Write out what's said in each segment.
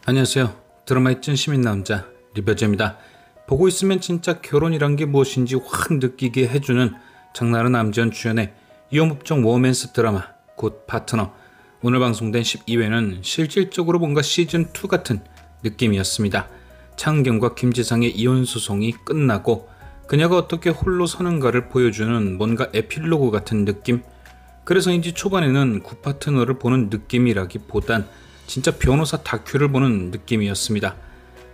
안녕하세요. 드라마의 찐 시민 남자 리벼즈입니다. 보고 있으면 진짜 결혼이란 게 무엇인지 확 느끼게 해주는 장나라 남지현 주연의 이혼법정 워맨스 드라마 굿 파트너. 오늘 방송된 12회는 실질적으로 뭔가 시즌2 같은 느낌이었습니다. 차은경과 김지상의 이혼 소송이 끝나고 그녀가 어떻게 홀로 서는가를 보여주는 뭔가 에필로그 같은 느낌? 그래서인지 초반에는 굿 파트너를 보는 느낌이라기보단 진짜 변호사 다큐를 보는 느낌이었습니다.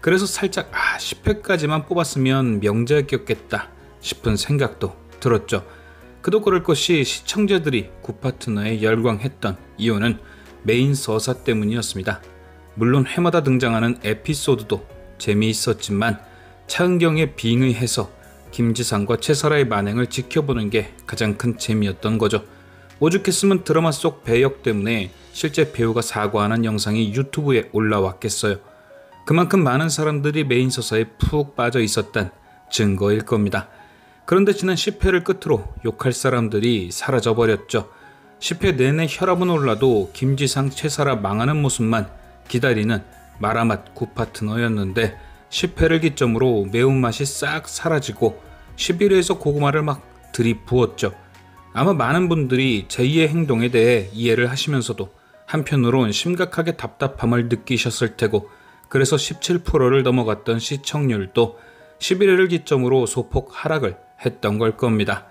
그래서 살짝 10회까지만 뽑았으면 명작이었겠다 싶은 생각도 들었죠. 그도 그럴 것이 시청자들이 굿 파트너에 열광했던 이유는 메인 서사 때문이었습니다. 물론 회마다 등장하는 에피소드도 재미있었지만 차은경의 빙의 해서 김지상과 최설아의 만행을 지켜보는 게 가장 큰 재미였던 거죠. 오죽했으면 드라마 속 배역 때문에 실제 배우가 사과하는 영상이 유튜브에 올라왔겠어요. 그만큼 많은 사람들이 메인 서사에 푹 빠져 있었단 증거일 겁니다. 그런데 지난 10회를 끝으로 욕할 사람들이 사라져버렸죠. 10회 내내 혈압은 올라도 김지상 최설아 망하는 모습만 기다리는 마라맛 굿 파트너였는데 10회를 기점으로 매운맛이 싹 사라지고 11회에서 고구마를 막 들이부었죠. 아마 많은 분들이 제2의 행동에 대해 이해를 하시면서도 한편으론 심각하게 답답함을 느끼셨을 테고, 그래서 17%를 넘어갔던 시청률도 11회를 기점으로 소폭 하락을 했던 걸 겁니다.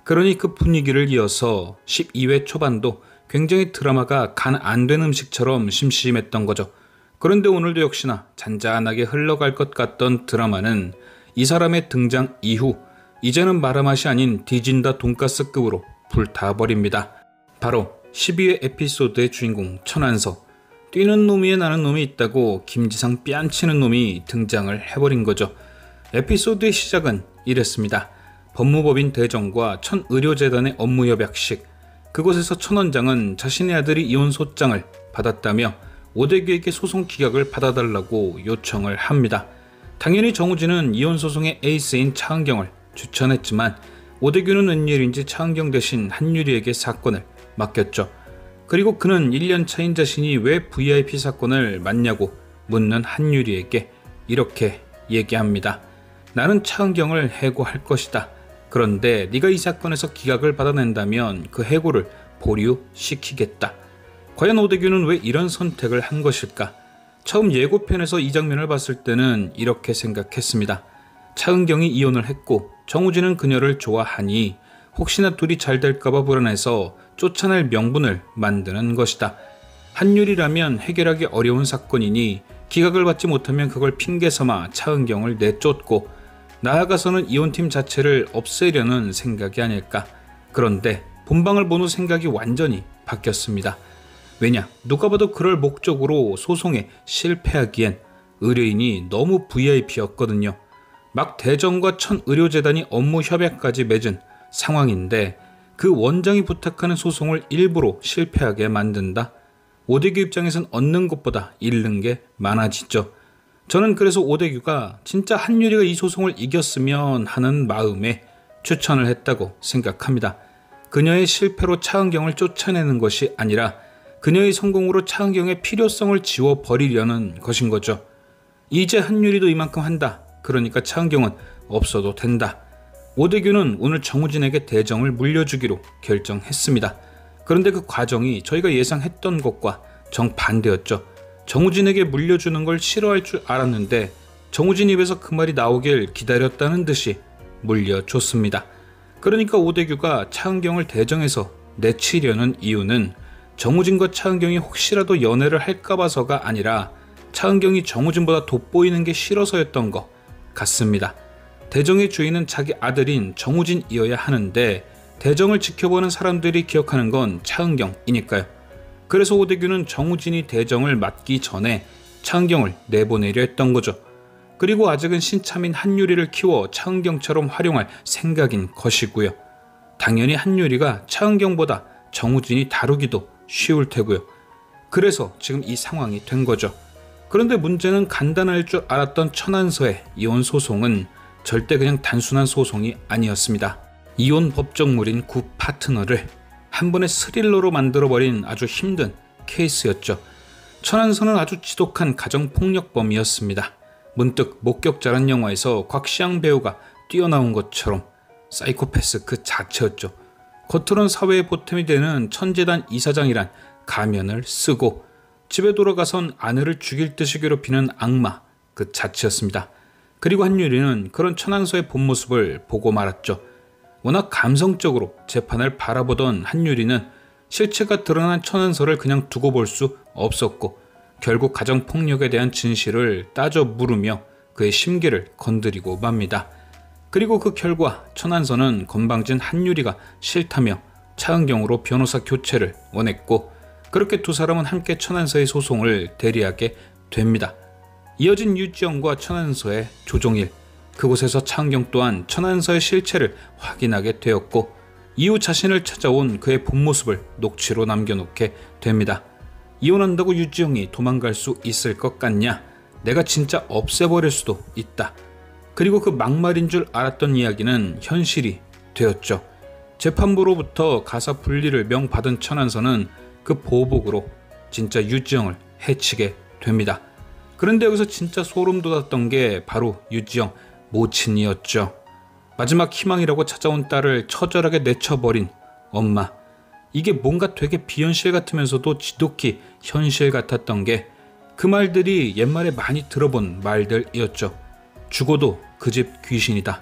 그러니 그 분위기를 이어서 12회 초반도 굉장히 드라마가 간 안 된 음식처럼 심심했던 거죠. 그런데 오늘도 역시나 잔잔하게 흘러갈 것 같던 드라마는 이 사람의 등장 이후 이제는 마라맛이 아닌 뒤진다 돈가스급으로 불타버립니다. 바로 12회 에피소드의 주인공 천안서. 뛰는 놈이에 나는 놈이 있다고 김지상 뺨치는 놈이 등장을 해버린 거죠. 에피소드의 시작은 이랬습니다. 법무법인 대정과 천의료재단의 업무협약식. 그곳에서 천 원장은 자신의 아들이 이혼 소장을 받았다며 오대규에게 소송 기각을 받아달라고 요청을 합니다. 당연히 정우진은 이혼 소송의 에이스인 차은경을 추천했지만 오대규는 웬일인지 차은경 대신 한유리에게 사건을 맡겼죠. 그리고 그는 1년 차인 자신이 왜 VIP 사건을 맡냐고 묻는 한유리에게 이렇게 얘기합니다. 나는 차은경을 해고할 것이다. 그런데 네가 이 사건에서 기각을 받아낸다면 그 해고를 보류시키겠다. 과연 오대규는 왜 이런 선택을 한 것일까? 처음 예고편에서 이 장면을 봤을 때는 이렇게 생각했습니다. 차은경이 이혼을 했고 정우진은 그녀를 좋아하니 혹시나 둘이 잘 될까봐 불안해서 쫓아낼 명분을 만드는 것이다. 한유리라면 해결하기 어려운 사건이니 기각을 받지 못하면 그걸 핑계 삼아 차은경을 내쫓고 나아가서는 이혼팀 자체를 없애려는 생각이 아닐까. 그런데 본방을 본 후 생각이 완전히 바뀌었습니다. 왜냐? 누가 봐도 그럴 목적으로 소송에 실패하기엔 의뢰인이 너무 VIP였거든요. 막 대정과 천의료재단이 업무 협약까지 맺은 상황인데 그 원장이 부탁하는 소송을 일부러 실패하게 만든다? 오대규 입장에선 얻는 것보다 잃는 게 많아지죠. 저는 그래서 오대규가 진짜 한유리가 이 소송을 이겼으면 하는 마음에 추천을 했다고 생각합니다. 그녀의 실패로 차은경을 쫓아내는 것이 아니라 그녀의 성공으로 차은경의 필요성을 지워버리려는 것인 거죠. 이제 한유리도 이만큼 한다. 그러니까 차은경은 없어도 된다. 오대규는 오늘 정우진에게 대정을 물려주기로 결정했습니다. 그런데 그 과정이 저희가 예상했던 것과 정반대였죠. 정우진에게 물려주는 걸 싫어할 줄 알았는데 정우진 입에서 그 말이 나오길 기다렸다는 듯이 물려줬습니다. 그러니까 오대규가 차은경을 대정해서 내치려는 이유는 정우진과 차은경이 혹시라도 연애를 할까 봐서가 아니라 차은경이 정우진보다 돋보이는 게 싫어서였던 것 같습니다. 대정의 주인은 자기 아들인 정우진이어야 하는데 대정을 지켜보는 사람들이 기억하는 건 차은경이니까요. 그래서 오대규는 정우진이 대정을 맡기 전에 차은경을 내보내려 했던 거죠. 그리고 아직은 신참인 한유리를 키워 차은경처럼 활용할 생각인 것이고요. 당연히 한유리가 차은경보다 정우진이 다루기도 쉬울 테고요. 그래서 지금 이 상황이 된 거죠. 그런데 문제는 간단할 줄 알았던 천안서의 이혼 소송은 절대 그냥 단순한 소송이 아니었습니다. 이혼 법정물인 굿 파트너를 한 번의 스릴러로 만들어버린 아주 힘든 케이스였죠. 천안선은 아주 지독한 가정폭력범이었습니다. 문득 목격자란 영화에서 곽시양 배우가 뛰어나온 것처럼 사이코패스 그 자체였죠. 겉으론 사회의 보탬이 되는 천재단 이사장이란 가면을 쓰고 집에 돌아가선 아내를 죽일 듯이 괴롭히는 악마 그 자체였습니다. 그리고 한유리는 그런 천안서의 본 모습을 보고 말았죠. 워낙 감성적으로 재판을 바라보던 한유리는 실체가 드러난 천안서를 그냥 두고 볼 수 없었고 결국 가정폭력에 대한 진실을 따져 물으며 그의 심기를 건드리고 맙니다. 그리고 그 결과 천안서는 건방진 한유리가 싫다며 차은경으로 변호사 교체를 원했고 그렇게 두 사람은 함께 천안서의 소송을 대리하게 됩니다. 이어진 유지영과 천안서의 조종일, 그곳에서 차은경 또한 천안서의 실체를 확인하게 되었고 이후 자신을 찾아온 그의 본 모습을 녹취로 남겨놓게 됩니다. 이혼한다고 유지영이 도망갈 수 있을 것 같냐? 내가 진짜 없애버릴 수도 있다. 그리고 그 막말인 줄 알았던 이야기는 현실이 되었죠. 재판부로부터 가사 분리를 명받은 천안서는 그 보복으로 진짜 유지영을 해치게 됩니다. 그런데 여기서 진짜 소름 돋았던 게 바로 유지영 모친이었죠. 마지막 희망이라고 찾아온 딸을 처절하게 내쳐버린 엄마. 이게 뭔가 되게 비현실 같으면서도 지독히 현실 같았던 게 그 말들이 옛말에 많이 들어본 말들이었죠. 죽어도 그 집 귀신이다.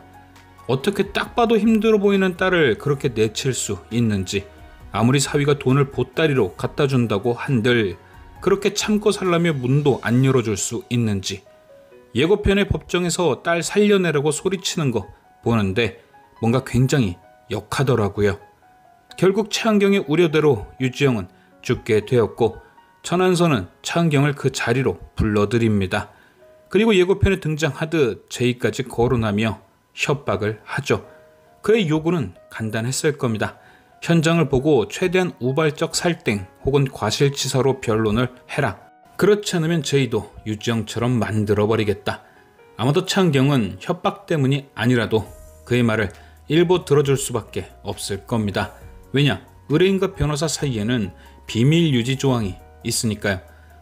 어떻게 딱 봐도 힘들어 보이는 딸을 그렇게 내칠 수 있는지, 아무리 사위가 돈을 보따리로 갖다 준다고 한들 그렇게 참고 살라며 문도 안 열어줄 수 있는지, 예고편의 법정에서 딸 살려내라고 소리치는 거 보는데 뭔가 굉장히 역하더라고요. 결국 차은경의 우려대로 유지영은 죽게 되었고 천안서는 차은경을 그 자리로 불러들입니다. 그리고 예고편에 등장하듯 제의까지 거론하며 협박을 하죠. 그의 요구는 간단했을 겁니다. 현장을 보고 최대한 우발적 살땡 혹은 과실치사로 변론을 해라. 그렇지 않으면 제의도 유지영처럼 만들어버리겠다. 아마도 차은경은 협박 때문이 아니라도 그의 말을 일부 들어줄 수밖에 없을 겁니다. 왜냐? 의뢰인과 변호사 사이에는 비밀 유지 조항이 있으니까요.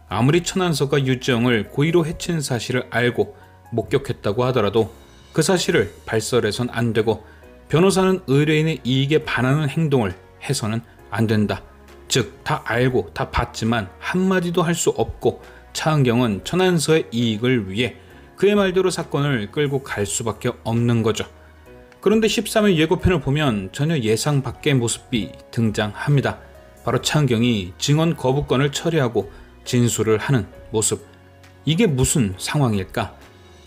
아무리 천안서가 유지영을 고의로 해친 사실을 알고 목격했다고 하더라도 그 사실을 발설해선 안 되고 변호사는 의뢰인의 이익에 반하는 행동을 해서는 안 된다. 즉, 다 알고 다 봤지만 한마디도 할 수 없고 차은경은 천안서의 이익을 위해 그의 말대로 사건을 끌고 갈 수밖에 없는 거죠. 그런데 13회 예고편을 보면 전혀 예상 밖의 모습이 등장합니다. 바로 차은경이 증언 거부권을 처리하고 진술을 하는 모습. 이게 무슨 상황일까?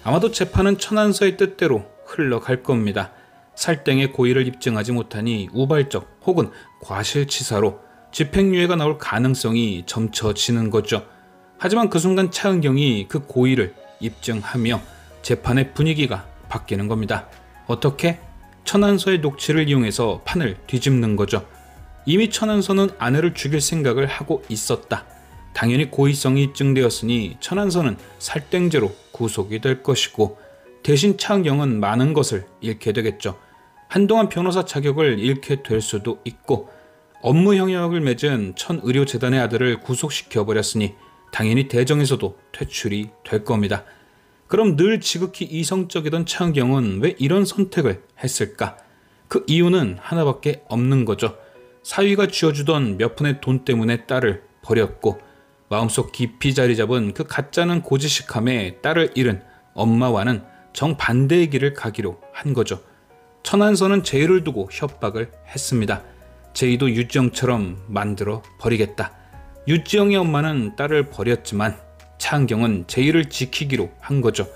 아마도 재판은 천안서의 뜻대로 흘러갈 겁니다. 살땡의 고의를 입증하지 못하니 우발적 혹은 과실치사로 집행유예가 나올 가능성이 점쳐지는 거죠. 하지만 그 순간 차은경이 그 고의를 입증하며 재판의 분위기가 바뀌는 겁니다. 어떻게? 천안서의 녹취를 이용해서 판을 뒤집는 거죠. 이미 천안서는 아내를 죽일 생각을 하고 있었다. 당연히 고의성이 입증되었으니 천안서는 살땡죄로 구속이 될 것이고 대신 차은경은 많은 것을 잃게 되겠죠. 한동안 변호사 자격을 잃게 될 수도 있고 업무 영역을 맺은 천의료재단의 아들을 구속시켜버렸으니 당연히 대정에서도 퇴출이 될 겁니다. 그럼 늘 지극히 이성적이던 차은경은 왜 이런 선택을 했을까? 그 이유는 하나밖에 없는 거죠. 사위가 쥐어주던 몇 푼의 돈 때문에 딸을 버렸고 마음속 깊이 자리 잡은 그 가짜는 고지식함에 딸을 잃은 엄마와는 정반대의 길을 가기로 한 거죠. 천안서는 제의를 두고 협박을 했습니다. 제의도 유지영처럼 만들어 버리겠다. 유지영의 엄마는 딸을 버렸지만 차은경은 제의를 지키기로 한 거죠.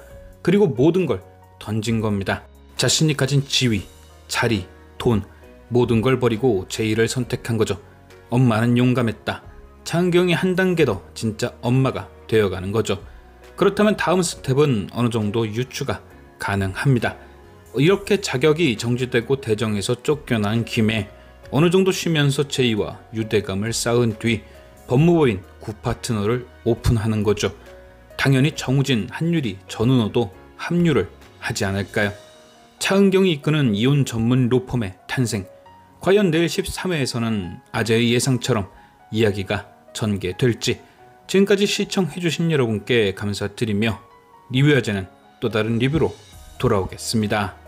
그리고 모든 걸 던진 겁니다. 자신이 가진 지위, 자리, 돈 모든 걸 버리고 제의를 선택한 거죠. 엄마는 용감했다. 차은경이 한 단계 더 진짜 엄마가 되어가는 거죠. 그렇다면 다음 스텝은 어느 정도 유추가 가능합니다. 이렇게 자격이 정지되고 대정에서 쫓겨난 김에 어느 정도 쉬면서 제의와 유대감을 쌓은 뒤 법무법인 구파트너를 오픈하는 거죠. 당연히 정우진, 한유리, 전은호도 합류를 하지 않을까요? 차은경이 이끄는 이혼 전문 로펌의 탄생. 과연 내일 13회에서는 아재의 예상처럼 이야기가 전개될지, 지금까지 시청해주신 여러분께 감사드리며 리뷰 여제는 또 다른 리뷰로 돌아오겠습니다.